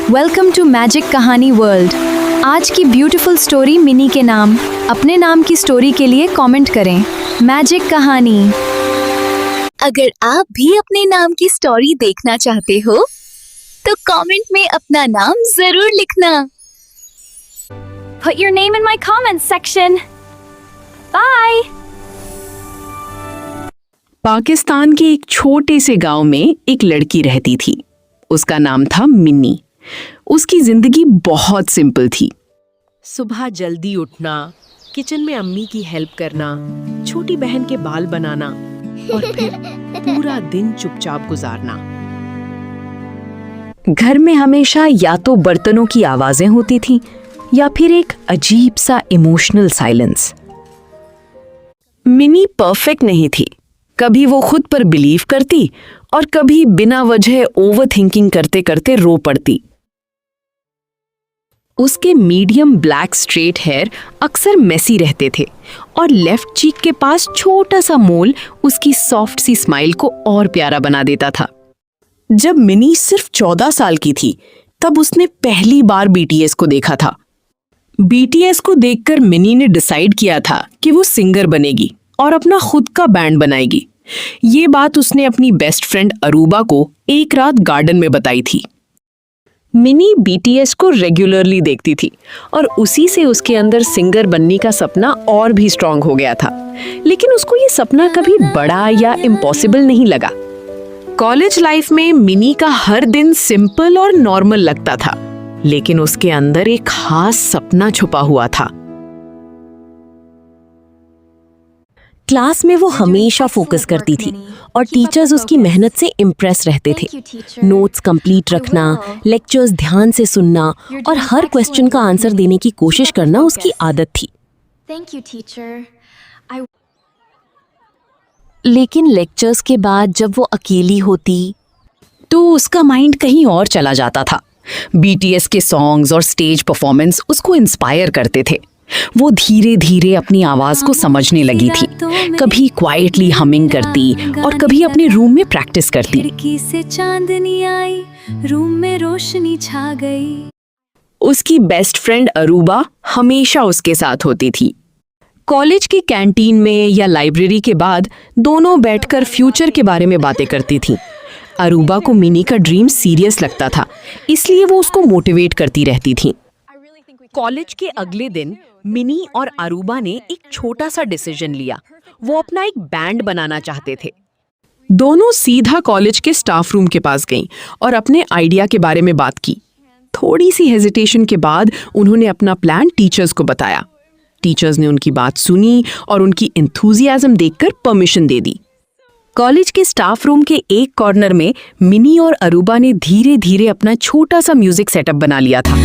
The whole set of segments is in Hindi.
वेलकम टू मैजिक कहानी वर्ल्ड। आज की ब्यूटीफुल स्टोरी मिनी के नाम। अपने नाम की स्टोरी के लिए कमेंट करें मैजिक कहानी। अगर आप भी अपने नाम की स्टोरी देखना चाहते हो तो कमेंट में अपना नाम जरूर लिखना। Put your name in my comments section. Bye. Pakistan के एक छोटे से गांव में एक लड़की रहती थी। उसका नाम था मिनी। उसकी जिंदगी बहुत सिंपल थी। सुबह जल्दी उठना, किचन में अम्मी की हेल्प करना, छोटी बहन के बाल बनाना और फिर पूरा दिन चुपचाप गुजारना। घर में हमेशा या तो बर्तनों की आवाजें होती थीं या फिर एक अजीब सा इमोशनल साइलेंस। मिनी परफेक्ट नहीं थी। कभी वो खुद पर बिलीव करती और कभी बिना वजह ओवर थिंकिंग करते करते रो पड़ती। उसके मीडियम ब्लैक स्ट्रेट हेयर अक्सर मेसी रहते थे और लेफ्ट चीक के पास छोटा सा मोल उसकी सॉफ्ट सी स्माइल को और प्यारा बना देता था। जब मिनी सिर्फ 14 साल की थी तब उसने पहली बार बीटीएस को देखा था। बीटीएस को देखकर मिनी ने डिसाइड किया था कि वो सिंगर बनेगी और अपना खुद का बैंड बनाएगी। ये बात उसने अपनी बेस्ट फ्रेंड अरूबा को एक रात गार्डन में बताई थी। मिनी बीटीएस को रेगुलरली देखती थी और उसी से उसके अंदर सिंगर बनने का सपना और भी स्ट्रांग हो गया था। लेकिन उसको ये सपना कभी बड़ा या इम्पॉसिबल नहीं लगा। कॉलेज लाइफ में मिनी का हर दिन सिंपल और नॉर्मल लगता था, लेकिन उसके अंदर एक खास सपना छुपा हुआ था। क्लास में वो हमेशा फोकस करती थी और टीचर्स उसकी मेहनत से इम्प्रेस रहते थे। नोट्स कंप्लीट रखना, लेक्चर्स ध्यान से सुनना और हर क्वेश्चन का आंसर देने की कोशिश करना उसकी आदत थी। लेकिन लेक्चर्स के बाद जब वो अकेली होती तो उसका माइंड कहीं और चला जाता था। बीटीएस के सॉन्ग्स और स्टेज परफॉर्मेंस उसको इंस्पायर करते थे। वो धीरे धीरे अपनी आवाज को समझने लगी थी। कभी क्वाइटली हमिंग करती और कभी अपने रूम में प्रैक्टिस करती। खिड़की से चांदनी आई, रूम में रोशनी छा गई। उसकी बेस्ट फ्रेंड अरूबा हमेशा उसके साथ होती थी। कॉलेज की कैंटीन में या लाइब्रेरी के बाद दोनों बैठकर फ्यूचर के बारे में बातें करती थीं। अरूबा को मिनी का ड्रीम सीरियस लगता था, इसलिए वो उसको मोटिवेट करती रहती थी। कॉलेज के अगले दिन मिनी और अरूबा ने एक छोटा सा डिसीजन लिया। वो अपना एक बैंड बनाना चाहते थे। दोनों सीधा कॉलेज के स्टाफ रूम के पास गईं और अपने आइडिया के बारे में बात की। थोड़ी सी हेजिटेशन के बाद उन्होंने अपना प्लान टीचर्स को बताया। टीचर्स ने उनकी बात सुनी और उनकी एंथुसियाज्म देखकर परमिशन दे दी। कॉलेज के स्टाफ रूम के एक कॉर्नर में मिनी और अरूबा ने धीरे धीरे अपना छोटा सा म्यूजिक सेटअप बना लिया था।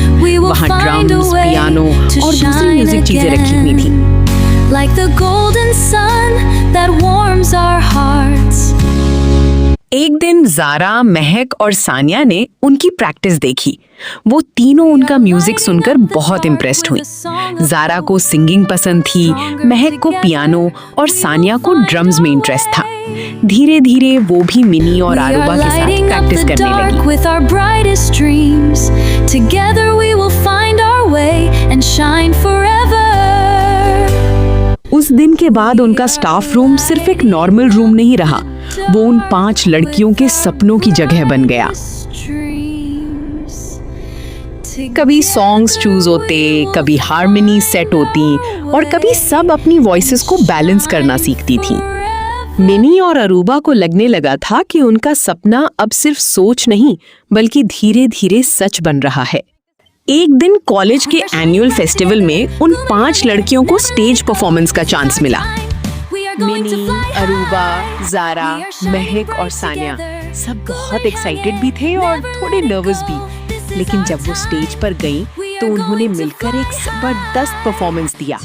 वहाँ ड्रम्स, पियानो और दूसरी म्यूजिक चीजें रखी हुई थी। Like the golden sun that warms our hearts. एक दिन ज़ारा, महक और सानिया ने उनकी प्रैक्टिस देखी। वो तीनों उनका म्यूजिक सुनकर बहुत इम्प्रेस्ड हुई। ज़ारा को सिंगिंग पसंद थी, महक को पियानो और सानिया को ड्रम्स में इंटरेस्ट था। धीरे धीरे वो भी मिनी और अरूबा के साथ प्रैक्टिस करने लगी। उस दिन के बाद उनका स्टाफ रूम सिर्फ एक नॉर्मल रूम नहीं रहा, वो उन 5 लड़कियों के सपनों की जगह बन गया। कभी सॉन्ग्स चूज होते, कभी हार्मनी सेट होती और कभी सब अपनी वॉइसेस को बैलेंस करना सीखती थी। मिनी और अरूबा को लगने लगा था कि उनका सपना अब सिर्फ सोच नहीं बल्कि धीरे धीरे सच बन रहा है। एक दिन कॉलेज के एनुअल फेस्टिवल में उन 5 लड़कियों को स्टेज परफॉर्मेंस का चांस मिला। मिनी, अरूबा, ज़ारा, महक और सानिया सब बहुत एक्साइटेड भी थे और थोड़े नर्वस भी। लेकिन जब वो स्टेज पर गईं तो उन्होंने मिलकर एक जबरदस्त परफॉर्मेंस दिया।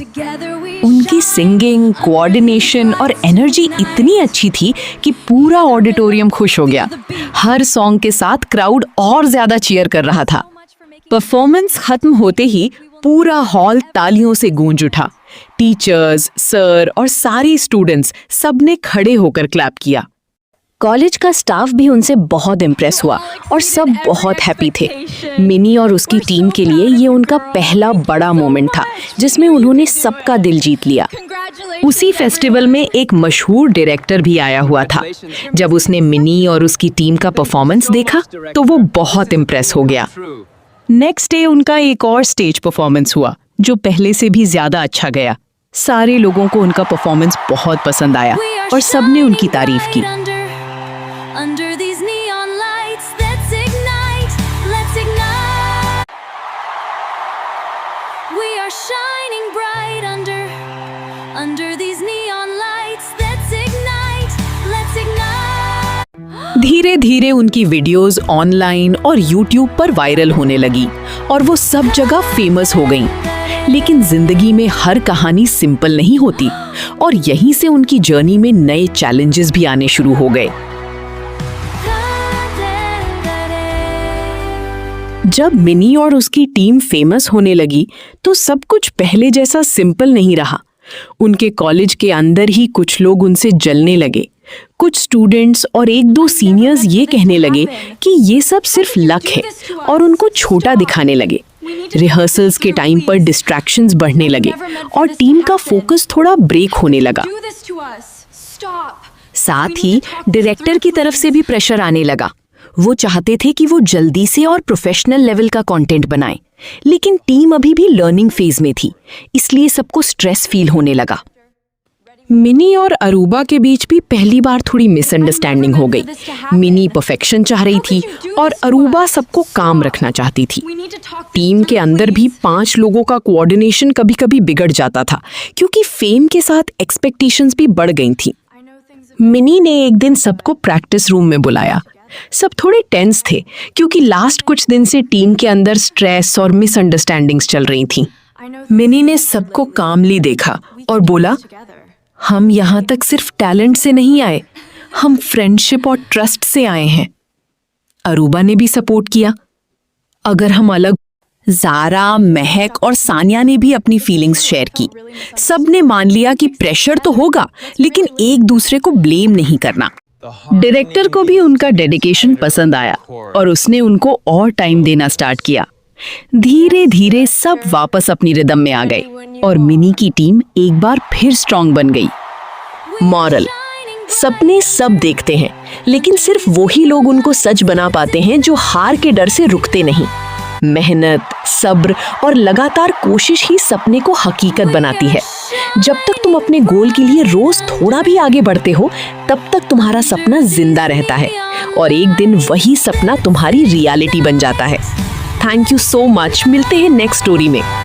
उनकी सिंगिंग, कोऑर्डिनेशन और एनर्जी इतनी अच्छी थी कि पूरा ऑडिटोरियम खुश हो गया। हर सॉन्ग के साथ क्राउड और ज्यादा चीयर कर रहा था। परफॉर्मेंस खत्म होते ही पूरा हॉल तालियों से गूंज उठा। टीचर्स, सर और सारे स्टूडेंट्स सबने खड़े होकर क्लैप किया। कॉलेज का स्टाफ भी उनसे बहुत इम्प्रेस हुआ और सब बहुत हैप्पी थे। मिनी और उसकी टीम के लिए ये उनका पहला बड़ा मोमेंट था जिसमें उन्होंने सबका दिल जीत लिया। उसी फेस्टिवल में एक मशहूर डायरेक्टर भी आया हुआ था। जब उसने मिनी और उसकी टीम का परफॉर्मेंस देखा तो वो बहुत इम्प्रेस हो गया। नेक्स्ट डे उनका एक और स्टेज परफॉर्मेंस हुआ जो पहले से भी ज्यादा अच्छा गया। सारे लोगों को उनका परफॉर्मेंस बहुत पसंद आया और सबने उनकी तारीफ की। Under these neon lights, let's ignite, let's ignite. We are shining bright under these neon lights, let's ignite, let's ignite. धीरे धीरे उनकी वीडियोस ऑनलाइन और यूट्यूब पर वायरल होने लगी और वो सब जगह फेमस हो गईं। लेकिन जिंदगी में हर कहानी सिंपल नहीं होती और यहीं से उनकी जर्नी में नए चैलेंजेस भी आने शुरू हो गए। जब मिनी और उसकी टीम फेमस होने लगी तो सब कुछ पहले जैसा सिंपल नहीं रहा। उनके कॉलेज के अंदर ही कुछ लोग उनसे जलने लगे। कुछ स्टूडेंट्स और एक दो सीनियर्स ये कहने लगे कि ये सब सिर्फ लक है और उनको छोटा दिखाने लगे। रिहर्सल्स के टाइम पर डिस्ट्रैक्शंस बढ़ने लगे और टीम का फोकस थोड़ा ब्रेक होने लगा। साथ ही डायरेक्टर की तरफ से भी प्रेशर आने लगा। वो चाहते थे कि वो जल्दी से और प्रोफेशनल लेवल का कंटेंट बनाएं, लेकिन टीम अभी भी लर्निंग फेज में थी, इसलिए सबको स्ट्रेस फील होने लगा। मिनी और अरूबा के बीच भी पहली बार थोड़ी मिसअंडरस्टैंडिंग हो गई। मिनी परफेक्शन चाह रही थी और अरूबा सबको काम रखना चाहती थी। टीम के अंदर भी 5 लोगों का कोऑर्डिनेशन कभी-कभी बिगड़ जाता था क्योंकि फेम के साथ एक्सपेक्टेशंस भी बढ़ गई थी। मिनी ने एक दिन सबको प्रैक्टिस रूम में बुलाया। सब थोड़े टेंस थे क्योंकि लास्ट कुछ दिन से टीम के अंदर स्ट्रेस और मिसअंडरस्टैंडिंग्स चल रही थी। मिनी ने सबको कामली देखा और बोला, हम यहाँ तक सिर्फ टैलेंट से नहीं आए, हम फ्रेंडशिप और ट्रस्ट से आए हैं। अरूबा ने भी सपोर्ट किया। अगर हम अलग। ज़ारा, महक और सानिया ने भी अपनी फीलिंग्स शेयर की। सबने मान लिया कि प्रेशर तो होगा लेकिन एक दूसरे को ब्लेम नहीं करना। डायरेक्टर को भी उनका डेडिकेशन पसंद आया और उसने उनको और टाइम देना स्टार्ट किया। धीरे धीरे सब वापस अपनी रिदम में आ गए और मिनी की टीम एक बार फिर स्ट्रांग बन गई। मॉरल: सपने सब देखते हैं लेकिन सिर्फ वही लोग उनको सच बना पाते हैं जो हार के डर से रुकते नहीं। मेहनत, सब्र और लगातार कोशिश ही सपने को हकीकत बनाती है। जब तक तुम अपने गोल के लिए रोज थोड़ा भी आगे बढ़ते हो तब तक तुम्हारा सपना जिंदा रहता है और एक दिन वही सपना तुम्हारी रियलिटी बन जाता है। Thank you so much. मिलते हैं नेक्स्ट स्टोरी में।